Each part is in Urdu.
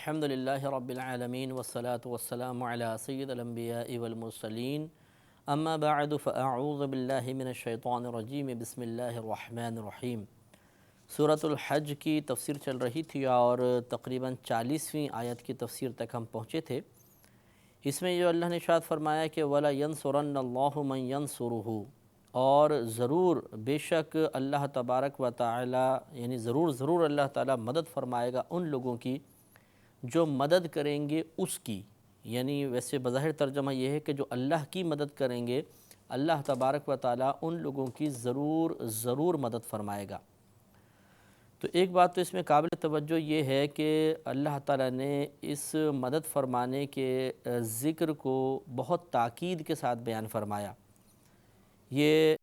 الحمدللہ رب العالمین والصلاة والسلام علی سید الانبیاء والمرسلین اما بعد فاعوذ باللہ من الشیطان الرجیم بسم اللہ الرحمن الرحیم۔ سورۃ الحج کی تفسیر چل رہی تھی اور تقریباً 40ویں آیت کی تفسیر تک ہم پہنچے تھے۔ اس میں جو اللہ نے ارشاد فرمایا کہ وَلَيَنْصُرَنَّ اللَّهُ مَنْ يَنْصُرُهُ، اور ضرور بے شک اللہ تبارک و تعالی یعنی ضرور اللہ تعالی مدد فرمائے گا ان لوگوں کی جو مدد کریں گے اس کی، یعنی ویسے بظاہر ترجمہ یہ ہے کہ جو اللہ کی مدد کریں گے اللہ تبارک و تعالی ان لوگوں کی ضرور مدد فرمائے گا۔ تو ایک بات تو اس میں قابل توجہ یہ ہے کہ اللہ تعالیٰ نے اس مدد فرمانے کے ذکر کو بہت تاکید کے ساتھ بیان فرمایا۔ یہ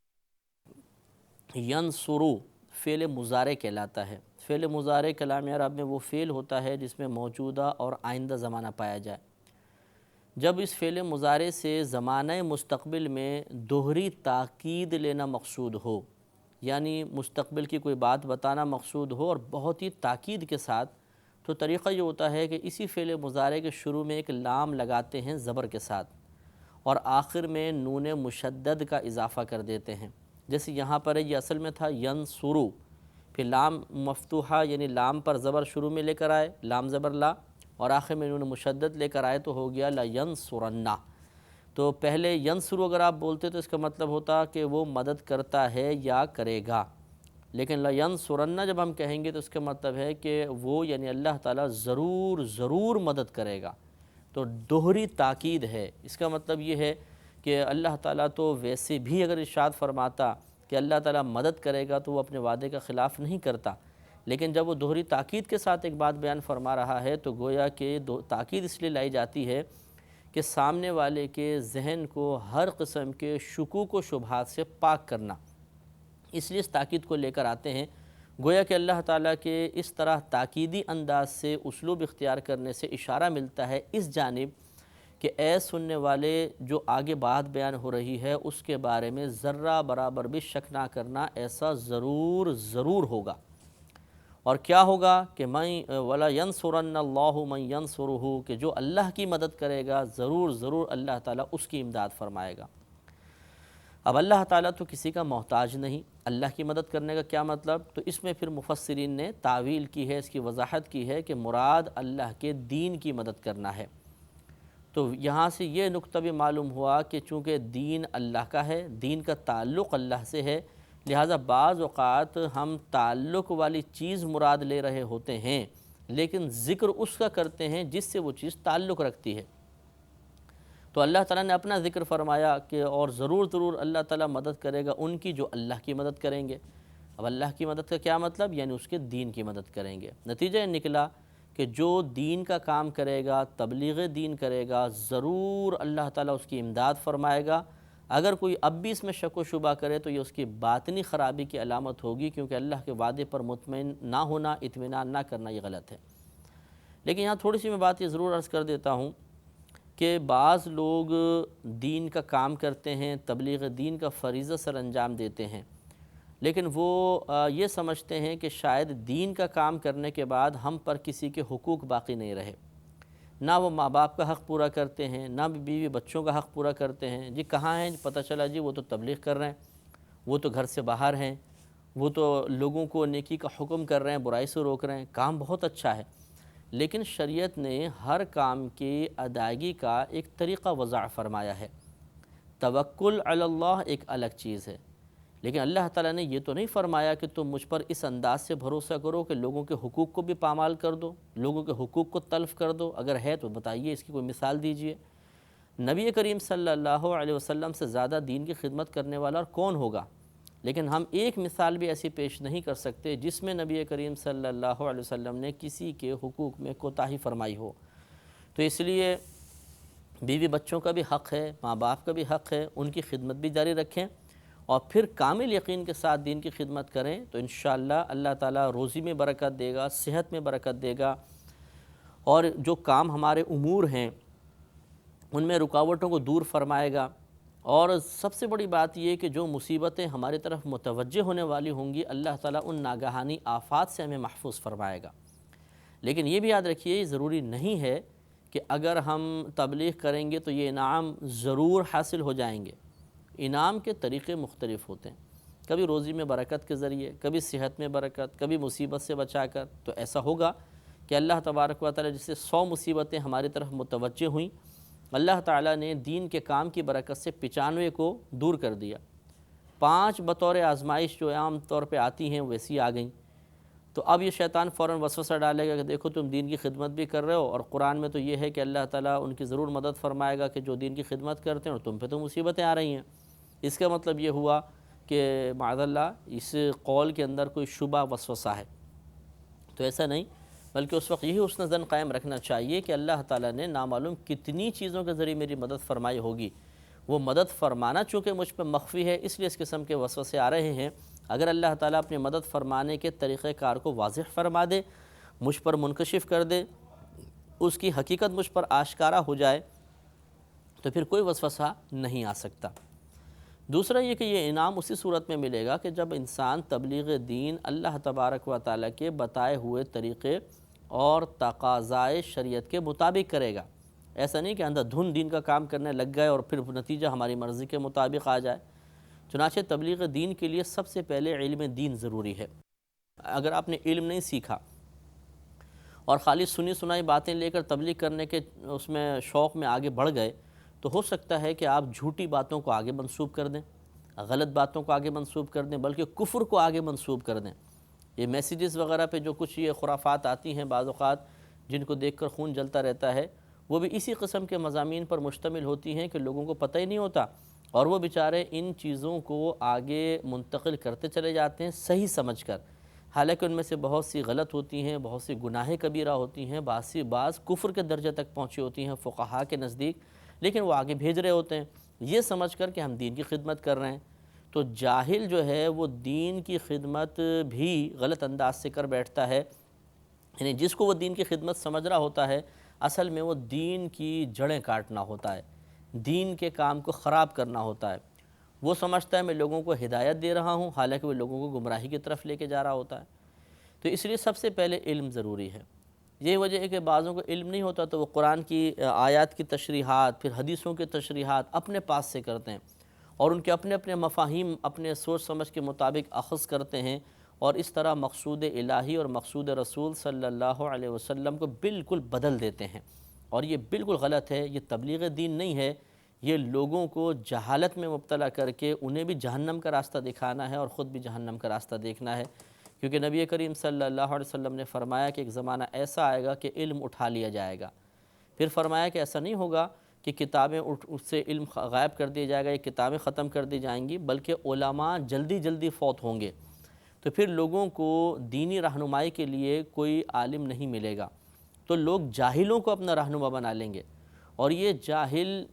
ینصرو فعل مضارع کہلاتا ہے۔ فعل مضارع کلام عرب میں وہ فعل ہوتا ہے جس میں موجودہ اور آئندہ زمانہ پایا جائے۔ جب اس فعل مضارع سے زمانہ مستقبل میں دوہری تاکید لینا مقصود ہو، یعنی مستقبل کی کوئی بات بتانا مقصود ہو اور بہت ہی تاکید کے ساتھ، تو طریقہ یہ ہوتا ہے کہ اسی فعل مضارع کے شروع میں ایک لام لگاتے ہیں زبر کے ساتھ اور آخر میں نون مشدد کا اضافہ کر دیتے ہیں۔ جیسے یہاں پر یہ اصل میں تھا ینصرو، پھر لام مفتوحہ یعنی لام پر زبر شروع میں لے کر آئے، لام زبر لا، اور آخر میں نون مشدد لے کر آئے تو ہو گیا لَيَنْصُرَنَّ۔ تو پہلے ینصرو اگر آپ بولتے تو اس کا مطلب ہوتا کہ وہ مدد کرتا ہے یا کرے گا، لیکن لَيَنْصُرَنَّ جب ہم کہیں گے تو اس کا مطلب ہے کہ وہ یعنی اللہ تعالیٰ ضرور مدد کرے گا۔ تو دوہری تاکید ہے۔ اس کا مطلب یہ ہے کہ اللہ تعالیٰ تو ویسے بھی اگر ارشاد فرماتا کہ اللہ تعالیٰ مدد کرے گا تو وہ اپنے وعدے کا خلاف نہیں کرتا، لیکن جب وہ دوہری تاکید کے ساتھ ایک بات بیان فرما رہا ہے تو گویا کہ تاکید اس لیے لائی جاتی ہے کہ سامنے والے کے ذہن کو ہر قسم کے شکوک و شبہات سے پاک کرنا، اس لیے اس تاکید کو لے کر آتے ہیں۔ گویا کہ اللہ تعالیٰ کے اس طرح تاکیدی انداز سے اسلوب اختیار کرنے سے اشارہ ملتا ہے اس جانب کہ اے سننے والے، جو آگے بات بیان ہو رہی ہے اس کے بارے میں ذرہ برابر بھی شک نہ کرنا، ایسا ضرور ہوگا۔ اور کیا ہوگا کہ وَلَيَنْصُرَنَّ اللَّهُ مَنْ يَنْصُرُهُ، کہ جو اللہ کی مدد کرے گا ضرور اللہ تعالیٰ اس کی امداد فرمائے گا۔ اب اللہ تعالیٰ تو کسی کا محتاج نہیں، اللہ کی مدد کرنے کا کیا مطلب؟ تو اس میں پھر مفسرین نے تعویل کی ہے، اس کی وضاحت کی ہے کہ مراد اللہ کے دین کی مدد کرنا ہے۔ تو یہاں سے یہ نقطہ بھی معلوم ہوا کہ چونکہ دین اللہ کا ہے، دین کا تعلق اللہ سے ہے، لہٰذا بعض اوقات ہم تعلق والی چیز مراد لے رہے ہوتے ہیں لیکن ذکر اس کا کرتے ہیں جس سے وہ چیز تعلق رکھتی ہے۔ تو اللہ تعالیٰ نے اپنا ذکر فرمایا کہ اور ضرور اللہ تعالیٰ مدد کرے گا ان کی جو اللہ کی مدد کریں گے۔ اب اللہ کی مدد کا کیا مطلب؟ یعنی اس کے دین کی مدد کریں گے۔ نتیجہ یہ نکلا کہ جو دین کا کام کرے گا، تبلیغ دین کرے گا، ضرور اللہ تعالیٰ اس کی امداد فرمائے گا۔ اگر کوئی اب بھی اس میں شک و شبہ کرے تو یہ اس کی باطنی خرابی کی علامت ہوگی، کیونکہ اللہ کے وعدے پر مطمئن نہ ہونا، اطمینان نہ کرنا یہ غلط ہے۔ لیکن یہاں تھوڑی سی میں بات یہ ضرور عرض کر دیتا ہوں کہ بعض لوگ دین کا کام کرتے ہیں، تبلیغ دین کا فریضہ سر انجام دیتے ہیں، لیکن وہ یہ سمجھتے ہیں کہ شاید دین کا کام کرنے کے بعد ہم پر کسی کے حقوق باقی نہیں رہے، نہ وہ ماں باپ کا حق پورا کرتے ہیں، نہ بیوی بچوں کا حق پورا کرتے ہیں۔ جی کہاں ہیں؟ پتہ چلا جی وہ تو تبلیغ کر رہے ہیں، وہ تو گھر سے باہر ہیں، وہ تو لوگوں کو نیکی کا حکم کر رہے ہیں، برائی سے روک رہے ہیں، کام بہت اچھا ہے، لیکن شریعت نے ہر کام کی ادائیگی کا ایک طریقہ وضع فرمایا ہے۔ توکل علی اللہ ایک الگ چیز ہے، لیکن اللہ تعالیٰ نے یہ تو نہیں فرمایا کہ تم مجھ پر اس انداز سے بھروسہ کرو کہ لوگوں کے حقوق کو بھی پامال کر دو، لوگوں کے حقوق کو تلف کر دو۔ اگر ہے تو بتائیے، اس کی کوئی مثال دیجئے۔ نبی کریم صلی اللہ علیہ وسلم سے زیادہ دین کی خدمت کرنے والا اور کون ہوگا؟ لیکن ہم ایک مثال بھی ایسی پیش نہیں کر سکتے جس میں نبی کریم صلی اللہ علیہ وسلم نے کسی کے حقوق میں کوتاہی فرمائی ہو۔ تو اس لیے بیوی بچوں کا بھی حق ہے، ماں باپ کا بھی حق ہے، ان کی خدمت بھی جاری رکھیں اور پھر کامل یقین کے ساتھ دین کی خدمت کریں تو انشاءاللہ اللہ تعالیٰ روزی میں برکت دے گا، صحت میں برکت دے گا، اور جو کام ہمارے امور ہیں ان میں رکاوٹوں کو دور فرمائے گا۔ اور سب سے بڑی بات یہ کہ جو مصیبتیں ہماری طرف متوجہ ہونے والی ہوں گی، اللہ تعالیٰ ان ناگہانی آفات سے ہمیں محفوظ فرمائے گا۔ لیکن یہ بھی یاد رکھیے یہ ضروری نہیں ہے کہ اگر ہم تبلیغ کریں گے تو یہ انعام ضرور حاصل ہو جائیں گے۔ انعام کے طریقے مختلف ہوتے ہیں، کبھی روزی میں برکت کے ذریعے، کبھی صحت میں برکت، کبھی مصیبت سے بچا کر۔ تو ایسا ہوگا کہ اللہ تبارک و تعالی جسے 100 مصیبتیں ہماری طرف متوجہ ہوئیں، اللہ تعالیٰ نے دین کے کام کی برکت سے 95 کو دور کر دیا، 5 بطور آزمائش جو عام طور پہ آتی ہیں ویسی آ گئیں۔ تو اب یہ شیطان فوراً وسوسہ ڈالے گا کہ دیکھو تم دین کی خدمت بھی کر رہے ہو، اور قرآن میں تو یہ ہے کہ اللہ تعالیٰ ان کی ضرور مدد فرمائے گا کہ جو دین کی خدمت کرتے ہیں، اور تم پہ تو مصیبتیں آ رہی ہیں۔ اس کا مطلب یہ ہوا کہ معاذ اللہ اس قول کے اندر کوئی شبہ وسوسہ ہے۔ تو ایسا نہیں، بلکہ اس وقت یہی حسن ظن قائم رکھنا چاہیے کہ اللہ تعالیٰ نے نامعلوم کتنی چیزوں کے ذریعے میری مدد فرمائی ہوگی، وہ مدد فرمانا چونکہ مجھ پہ مخفی ہے اس لیے اس قسم کے وسوسے آ رہے ہیں۔ اگر اللہ تعالیٰ اپنی مدد فرمانے کے طریقہ کار کو واضح فرما دے، مجھ پر منکشف کر دے، اس کی حقیقت مجھ پر آشکارا ہو جائے، تو پھر کوئی وسوسہ نہیں آ سکتا۔ دوسرا یہ کہ یہ انعام اسی صورت میں ملے گا کہ جب انسان تبلیغ دین اللہ تبارک و تعالیٰ کے بتائے ہوئے طریقے اور تقاضائے شریعت کے مطابق کرے گا۔ ایسا نہیں کہ اندھا دھن دین کا کام کرنے لگ گئے اور پھر نتیجہ ہماری مرضی کے مطابق آ جائے۔ چنانچہ تبلیغ دین کے لیے سب سے پہلے علم دین ضروری ہے۔ اگر آپ نے علم نہیں سیکھا اور خالی سنی سنائی باتیں لے کر تبلیغ کرنے کے اس میں شوق میں آگے بڑھ گئے، تو ہو سکتا ہے کہ آپ جھوٹی باتوں کو آگے منسوب کر دیں، غلط باتوں کو آگے منسوب کر دیں، بلکہ کفر کو آگے منسوب کر دیں۔ یہ میسیجز وغیرہ پہ جو کچھ یہ خرافات آتی ہیں بعض اوقات جن کو دیکھ کر خون جلتا رہتا ہے، وہ بھی اسی قسم کے مضامین پر مشتمل ہوتی ہیں کہ لوگوں کو پتہ ہی نہیں ہوتا، اور وہ بیچارے ان چیزوں کو آگے منتقل کرتے چلے جاتے ہیں صحیح سمجھ کر، حالانکہ ان میں سے بہت سی غلط ہوتی ہیں، بہت سی گناہ کبیرہ ہوتی ہیں، بعض کفر کے درجے تک پہنچی ہوتی ہیں فقہا کے نزدیک، لیکن وہ آگے بھیج رہے ہوتے ہیں یہ سمجھ کر کہ ہم دین کی خدمت کر رہے ہیں۔ تو جاہل جو ہے وہ دین کی خدمت بھی غلط انداز سے کر بیٹھتا ہے، یعنی جس کو وہ دین کی خدمت سمجھ رہا ہوتا ہے اصل میں وہ دین کی جڑیں کاٹنا ہوتا ہے، دین کے کام کو خراب کرنا ہوتا ہے۔ وہ سمجھتا ہے میں لوگوں کو ہدایت دے رہا ہوں، حالانکہ وہ لوگوں کو گمراہی کی طرف لے کے جا رہا ہوتا ہے۔ تو اس لیے سب سے پہلے علم ضروری ہے۔ یہ وجہ ہے کہ بعضوں کو علم نہیں ہوتا تو وہ قرآن کی آیات کی تشریحات، پھر حدیثوں کی تشریحات اپنے پاس سے کرتے ہیں، اور ان کے اپنے اپنے مفاہیم اپنے سوچ سمجھ کے مطابق اخذ کرتے ہیں، اور اس طرح مقصود الہی اور مقصود رسول صلی اللہ علیہ وسلم کو بالکل بدل دیتے ہیں، اور یہ بالکل غلط ہے۔ یہ تبلیغ دین نہیں ہے، یہ لوگوں کو جہالت میں مبتلا کر کے انہیں بھی جہنم کا راستہ دکھانا ہے اور خود بھی جہنم کا راستہ دیکھنا ہے، کیونکہ نبی کریم صلی اللہ علیہ وسلم نے فرمایا کہ ایک زمانہ ایسا آئے گا کہ علم اٹھا لیا جائے گا۔ پھر فرمایا کہ ایسا نہیں ہوگا کہ کتابیں اس سے علم غائب کر دیا جائے گا، یہ کتابیں ختم کر دی جائیں گی، بلکہ علماء جلدی جلدی فوت ہوں گے، تو پھر لوگوں کو دینی رہنمائی کے لیے کوئی عالم نہیں ملے گا، تو لوگ جاہلوں کو اپنا رہنما بنا لیں گے، اور یہ جاہل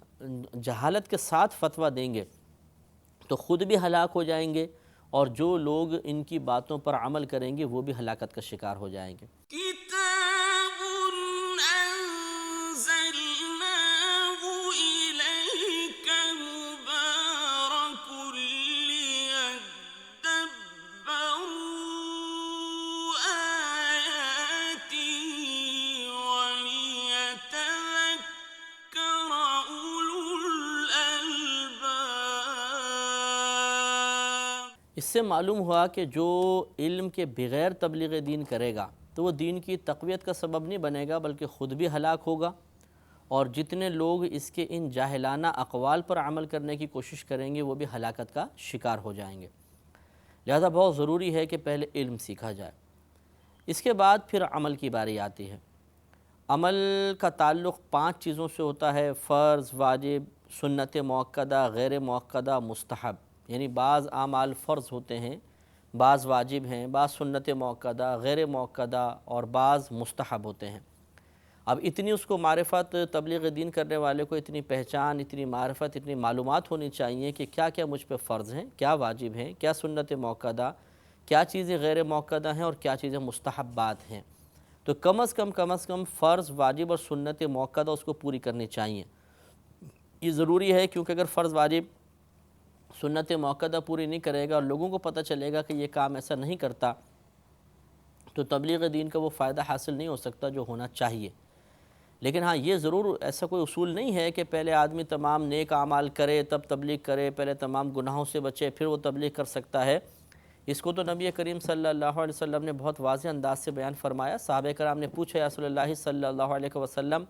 جہالت کے ساتھ فتویٰ دیں گے تو خود بھی ہلاک ہو جائیں گے، اور جو لوگ ان کی باتوں پر عمل کریں گے وہ بھی ہلاکت کا شکار ہو جائیں گے۔ کتاب انزلناه الیک مبارک لیدبروا آیاته ولیتذکر اولو الالباب۔ اس سے معلوم ہوا کہ جو علم کے بغیر تبلیغ دین کرے گا تو وہ دین کی تقویت کا سبب نہیں بنے گا، بلکہ خود بھی ہلاک ہوگا، اور جتنے لوگ اس کے ان جاہلانہ اقوال پر عمل کرنے کی کوشش کریں گے وہ بھی ہلاکت کا شکار ہو جائیں گے۔ لہذا بہت ضروری ہے کہ پہلے علم سیکھا جائے، اس کے بعد پھر عمل کی باری آتی ہے۔ عمل کا تعلق 5 چیزوں سے ہوتا ہے: فرض، واجب، سنت مؤکدہ، غیر مؤکدہ، مستحب۔ یعنی بعض اعمال فرض ہوتے ہیں، بعض واجب ہیں، بعض سنت مؤکدہ، غیر مؤکدہ، اور بعض مستحب ہوتے ہیں۔ اب اتنی اس کو معرفت، تبلیغ دین کرنے والے کو اتنی پہچان، اتنی معرفت، اتنی معلومات ہونی چاہیے کہ کیا کیا مجھ پہ فرض ہیں، کیا واجب ہیں، کیا سنت مؤکدہ، کیا چیزیں غیر مؤکدہ ہیں، اور کیا چیزیں مستحبات ہیں۔ تو کم از کم فرض، واجب اور سنت مؤکدہ اس کو پوری کرنی چاہیے۔ یہ ضروری ہے کیونکہ اگر فرض، واجب، سنت مؤکدہ پوری نہیں کرے گا اور لوگوں کو پتہ چلے گا کہ یہ کام ایسا نہیں کرتا، تو تبلیغ دین کا وہ فائدہ حاصل نہیں ہو سکتا جو ہونا چاہیے۔ لیکن ہاں یہ ضرور ایسا کوئی اصول نہیں ہے کہ پہلے آدمی تمام نیک اعمال کرے تب تبلیغ کرے، پہلے تمام گناہوں سے بچے پھر وہ تبلیغ کر سکتا ہے۔ اس کو تو نبی کریم صلی اللہ علیہ وسلم نے بہت واضح انداز سے بیان فرمایا۔ صحابہ کرام نے پوچھا یا رسول اللہ صلی اللہ علیہ وسلم،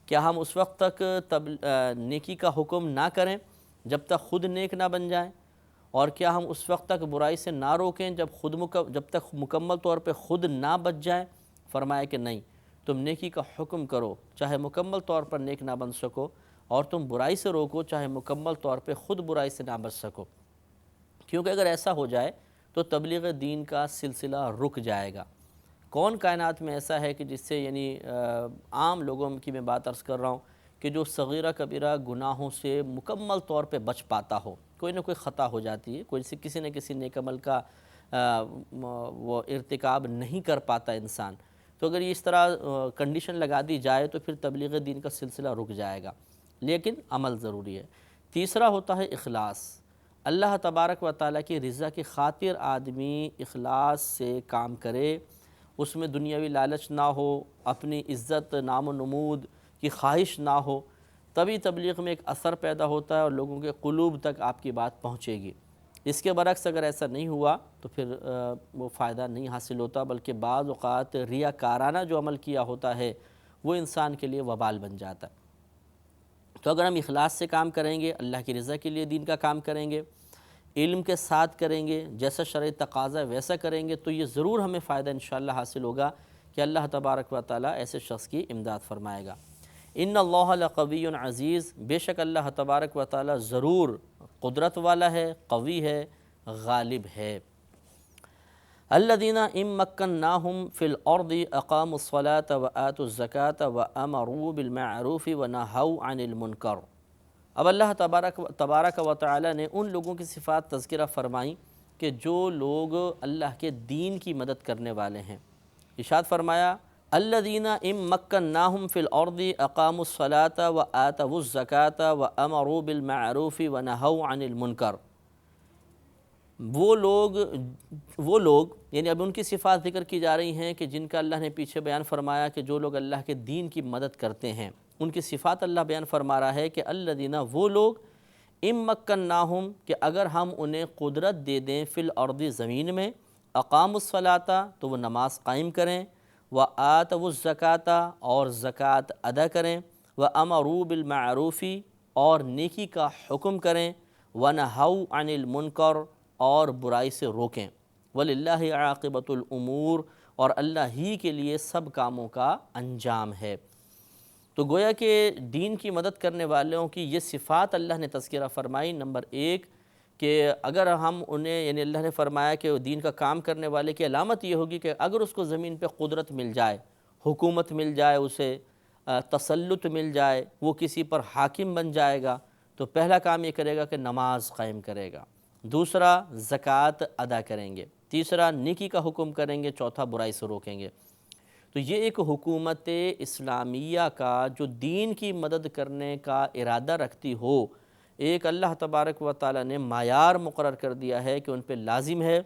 کیا ہم اس وقت تک نیکی کا حکم نہ کریں جب تک خود نیک نہ بن جائیں، اور کیا ہم اس وقت تک برائی سے نہ روکیں جب تک مکمل طور پہ خود نہ بچ جائیں؟ فرمایا کہ نہیں، تم نیکی کا حکم کرو چاہے مکمل طور پر نیک نہ بن سکو، اور تم برائی سے روکو چاہے مکمل طور پہ خود برائی سے نہ بچ سکو، کیونکہ اگر ایسا ہو جائے تو تبلیغ دین کا سلسلہ رک جائے گا۔ کون کائنات میں ایسا ہے کہ جس سے عام لوگوں کی میں بات عرض کر رہا ہوں کہ جو صغیرہ کبیرہ گناہوں سے مکمل طور پہ بچ پاتا ہو؟ کوئی نہ کوئی خطا ہو جاتی ہے، کسی نہ کسی نیک عمل کا وہ ارتکاب نہیں کر پاتا انسان، تو اگر اس طرح کنڈیشن لگا دی جائے تو پھر تبلیغ دین کا سلسلہ رک جائے گا، لیکن عمل ضروری ہے۔ تیسرا ہوتا ہے اخلاص۔ اللہ تبارک و تعالیٰ کی رضا کی خاطر آدمی اخلاص سے کام کرے، اس میں دنیاوی لالچ نہ ہو، اپنی عزت نام و نمود کی خواہش نہ ہو، تبھی تبلیغ میں ایک اثر پیدا ہوتا ہے اور لوگوں کے قلوب تک آپ کی بات پہنچے گی۔ اس کے برعکس اگر ایسا نہیں ہوا تو پھر وہ فائدہ نہیں حاصل ہوتا، بلکہ بعض اوقات ریاکارانہ جو عمل کیا ہوتا ہے وہ انسان کے لیے وبال بن جاتا ہے۔ تو اگر ہم اخلاص سے کام کریں گے، اللہ کی رضا کے لیے دین کا کام کریں گے، علم کے ساتھ کریں گے، جیسا شرعی تقاضا ویسا کریں گے، تو یہ ضرور ہمیں فائدہ انشاءاللہ حاصل ہوگا کہ اللہ تبارک و تعالیٰ ایسے شخص کی امداد فرمائے گا۔ ان اللہ لقوی عزیز، بے شک اللہ تبارک و تعالیٰ ضرور قدرت والا ہے، قوی ہے، غالب ہے۔ الذین ان مکناہم فی الارض اقاموا الصلاۃ وآتوا الزکاۃ وامروا بالمعروف ونہوا عن المنکر۔ اب اللہ تبارک و تعالیٰ نے ان لوگوں کی صفات تذکرہ فرمائی کہ جو لوگ اللہ کے دین کی مدد کرنے والے ہیں۔ ارشاد فرمایا الذین ان مکناہم فی الارض اقاموا الصلاۃ وآتوا الزکاۃ وامروا بالمعروف ونہوا عن المنکر۔ وہ لوگ یعنی اب ان کی صفات ذکر کی جا رہی ہیں کہ جن کا اللہ نے پیچھے بیان فرمایا کہ جو لوگ اللہ کے دین کی مدد کرتے ہیں، ان کی صفات اللہ بیان فرما رہا ہے کہ الذین، وہ لوگ ان مکناہم، کہ اگر ہم انہیں قدرت دے دیں فی الارض، زمین میں، اقاموا الصلاۃ، تو وہ نماز قائم کریں، وآتوا الزکاۃ، اور زکوٰۃ ادا کریں، وامروا بالمعروف، اور نیکی کا حکم کریں، ونہوا عن المنکر، اور برائی سے روکیں، وللہ عاقبۃ الامور، اور اللہ ہی کے لیے سب کاموں کا انجام ہے۔ تو گویا کہ دین کی مدد کرنے والوں کی یہ صفات اللہ نے تذکرہ فرمائی۔ نمبر ایک کہ اگر ہم انہیں، یعنی اللہ نے فرمایا کہ دین کا کام کرنے والے کی علامت یہ ہوگی کہ اگر اس کو زمین پہ قدرت مل جائے، حکومت مل جائے، اسے تسلط مل جائے، وہ کسی پر حاکم بن جائے گا، تو پہلا کام یہ کرے گا کہ نماز قائم کرے گا، دوسرا زکوٰۃ ادا کریں گے، تیسرا نیکی کا حکم کریں گے، چوتھا برائی سے روکیں گے۔ تو یہ ایک حکومت اسلامیہ کا جو دین کی مدد کرنے کا ارادہ رکھتی ہو، ایک اللہ تبارک و تعالیٰ نے معیار مقرر کر دیا ہے کہ ان پہ لازم ہے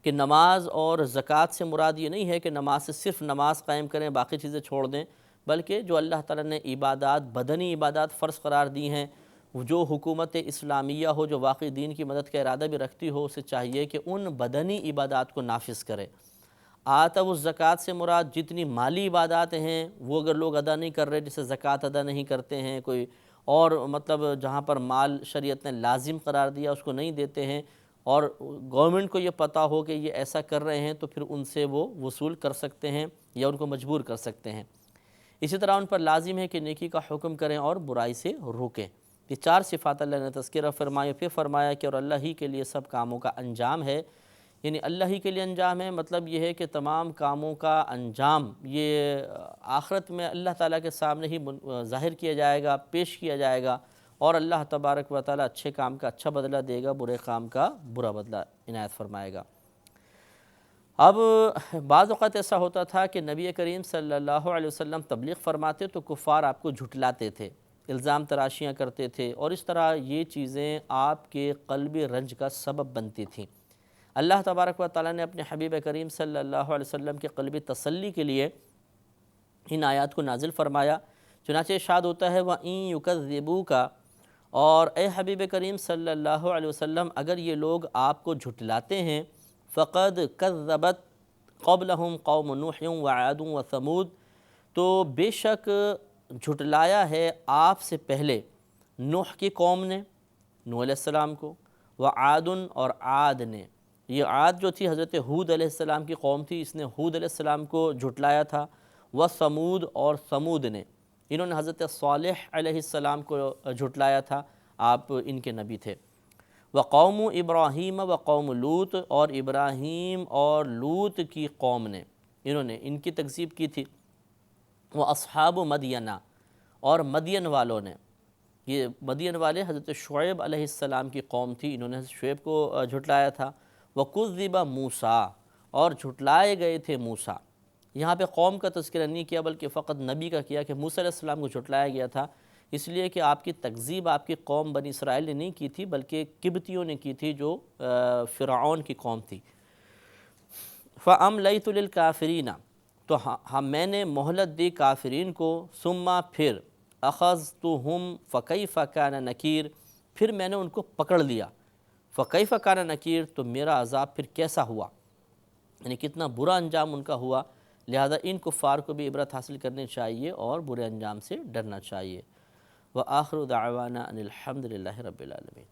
کہ نماز اور زکوٰۃ سے مراد یہ نہیں ہے کہ نماز سے صرف نماز قائم کریں، باقی چیزیں چھوڑ دیں، بلکہ جو اللہ تعالیٰ نے عبادات، بدنی عبادات فرض قرار دی ہیں، جو حکومت اسلامیہ ہو، جو واقعی دین کی مدد کا ارادہ بھی رکھتی ہو، اسے چاہیے کہ ان بدنی عبادات کو نافذ کرے۔ آتوا الزکاۃ سے مراد جتنی مالی عبادات ہیں وہ اگر لوگ ادا نہیں کر رہے، جیسے زکوٰۃ ادا نہیں کرتے ہیں، کوئی اور مطلب جہاں پر مال شریعت نے لازم قرار دیا اس کو نہیں دیتے ہیں، اور گورنمنٹ کو یہ پتہ ہو کہ یہ ایسا کر رہے ہیں، تو پھر ان سے وہ وصول کر سکتے ہیں یا ان کو مجبور کر سکتے ہیں۔ اسی طرح ان پر لازم ہے کہ نیکی کا حکم کریں اور برائی سے روکیں۔ یہ چار صفات اللہ نے تذکرہ فرمایا، پھر فرمایا کہ اور اللہ ہی کے لیے سب کاموں کا انجام ہے، یعنی اللہ ہی کے لیے انجام ہے، مطلب یہ ہے کہ تمام کاموں کا انجام یہ آخرت میں اللہ تعالیٰ کے سامنے ہی ظاہر کیا جائے گا، پیش کیا جائے گا، اور اللہ تبارک و تعالیٰ اچھے کام کا اچھا بدلہ دے گا، برے کام کا برا بدلہ عنایت فرمائے گا۔ اب بعض اوقات ایسا ہوتا تھا کہ نبی کریم صلی اللہ علیہ وسلم تبلیغ فرماتے تو کفار آپ کو جھٹلاتے تھے، الزام تراشیاں کرتے تھے، اور اس طرح یہ چیزیں آپ کے قلبی رنج کا سبب بنتی تھیں۔ اللہ تبارک و تعالیٰ نے اپنے حبیب کریم صلی اللہ علیہ وسلم کے قلبی تسلی کے لیے ان آیات کو نازل فرمایا۔ چنانچہ ارشاد ہوتا ہے وَإِن يُكَذِّبُوكَ، اور اے حبیب کریم صلی اللہ علیہ وسلم اگر یہ لوگ آپ کو جھٹلاتے ہیں، فَقَدْ كَذَّبَتْ قَبْلَهُمْ قَوْمُ نُوحٍ وَعَادٌ وَثَمُودَ، تو بے شک جھٹلایا ہے آپ سے پہلے نوح کی قوم نے، نوح علیہ السلام کو، وعاد، اور عاد نے، یہ عاد جو تھی حضرت ہود علیہ السلام کی قوم تھی، اس نے ہود علیہ السلام کو جھٹلایا تھا، وثمود، اور ثمود نے، انہوں نے حضرت صالح علیہ السلام کو جھٹلایا تھا، آپ ان کے نبی تھے، وقوم ابراہیم وقوم لوط، اور ابراہیم اور لوط کی قوم نے، انہوں نے ان کی تکذیب کی تھی، واصحاب مدینہ، اور مدین والوں نے، یہ مدین والے حضرت شعیب علیہ السلام کی قوم تھی، انہوں نے حضرت شعیب کو جھٹلایا تھا، وَكُذِّبَ موسیٰ، اور جھٹلائے گئے تھے موسیٰ، یہاں پہ قوم کا تذکرہ نہیں کیا بلکہ فقط نبی کا کیا کہ موسیٰ علیہ السلام کو جھٹلایا گیا تھا، اس لیے کہ آپ کی تکذیب آپ کی قوم بنی اسرائیل نے نہیں کی تھی بلکہ قبطیوں نے کی تھی جو فرعون کی قوم تھی۔ فَأَمْلَيْتُ لِلْكَافِرِينَ، تو میں نے مہلت دی کافرین کو، ثم پھر اخذتہم فکیف کان نکیر، پھر میں نے ان کو پکڑ لیا، فکیف کان نکیر، تو میرا عذاب پھر کیسا ہوا، یعنی کتنا برا انجام ان کا ہوا، لہذا ان کفار کو بھی عبرت حاصل کرنی چاہیے اور برے انجام سے ڈرنا چاہیے۔ وآخر دعوانا ان الحمد للہ رب العالمین۔